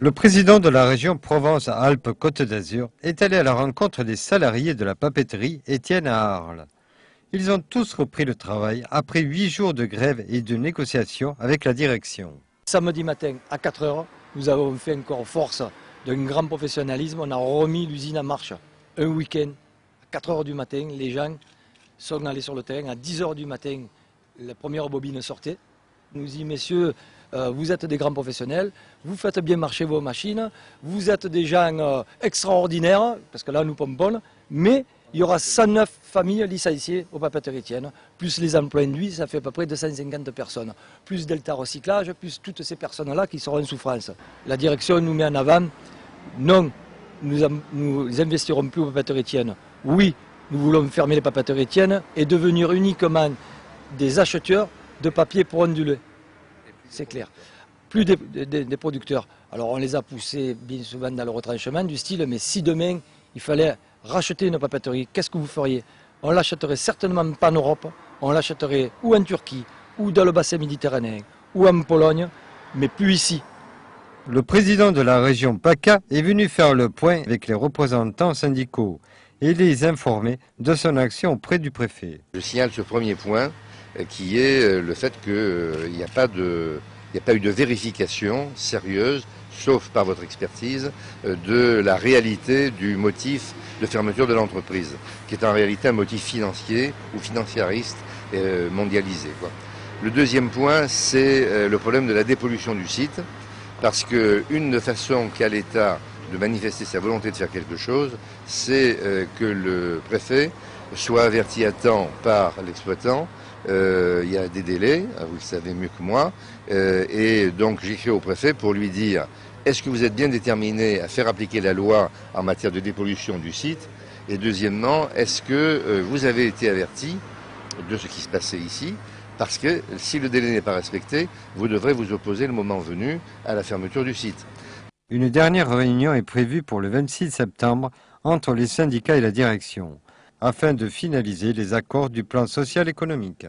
Le président de la région Provence-Alpes-Côte d'Azur est allé à la rencontre des salariés de la papeterie Étienne à Arles. Ils ont tous repris le travail après 8 jours de grève et de négociations avec la direction. Samedi matin à 4 heures, nous avons fait encore force d'un grand professionnalisme. On a remis l'usine en marche. Un week-end, à 4 heures du matin, les gens sont allés sur le terrain. À 10 heures du matin, la première bobine sortait. Nous dit, messieurs, vous êtes des grands professionnels, vous faites bien marcher vos machines, vous êtes des gens extraordinaires, parce que là nous pompons, mais il y aura 109 familles licenciées au papeterie Étienne, plus les emplois induits, ça fait à peu près 250 personnes, plus Delta Recyclage, plus toutes ces personnes-là qui seront en souffrance. La direction nous met en avant, non, nous investirons plus au papeterie Étienne. Oui, nous voulons fermer les papeteries Étienne et devenir uniquement des acheteurs de papier pour onduler. C'est clair. Plus des producteurs. Alors on les a poussés bien souvent dans le retranchement du style, mais si demain il fallait racheter une papeterie, qu'est-ce que vous feriez? On l'achèterait certainement pas en Europe, on l'achèterait ou en Turquie, ou dans le bassin méditerranéen, ou en Pologne, mais plus ici. Le président de la région PACA est venu faire le point avec les représentants syndicaux et les informer de son action auprès du préfet. Je signale ce premier point qui est le fait qu'il n'y a pas eu de vérification sérieuse, sauf par votre expertise, de la réalité du motif de fermeture de l'entreprise, qui est en réalité un motif financier ou financiariste mondialisé, quoi. Le deuxième point, c'est le problème de la dépollution du site, parce qu'une des façons qu'a l'État de manifester sa volonté de faire quelque chose, c'est que le préfet soit averti à temps par l'exploitant. Il y a des délais, vous le savez mieux que moi, et donc j'écris au préfet pour lui dire: est-ce que vous êtes bien déterminé à faire appliquer la loi en matière de dépollution du site? Et deuxièmement, est-ce que vous avez été averti de ce qui se passait ici? Parce que si le délai n'est pas respecté, vous devrez vous opposer le moment venu à la fermeture du site. Une dernière réunion est prévue pour le 26 septembre entre les syndicats et la direction, afin de finaliser les accords du plan social économique.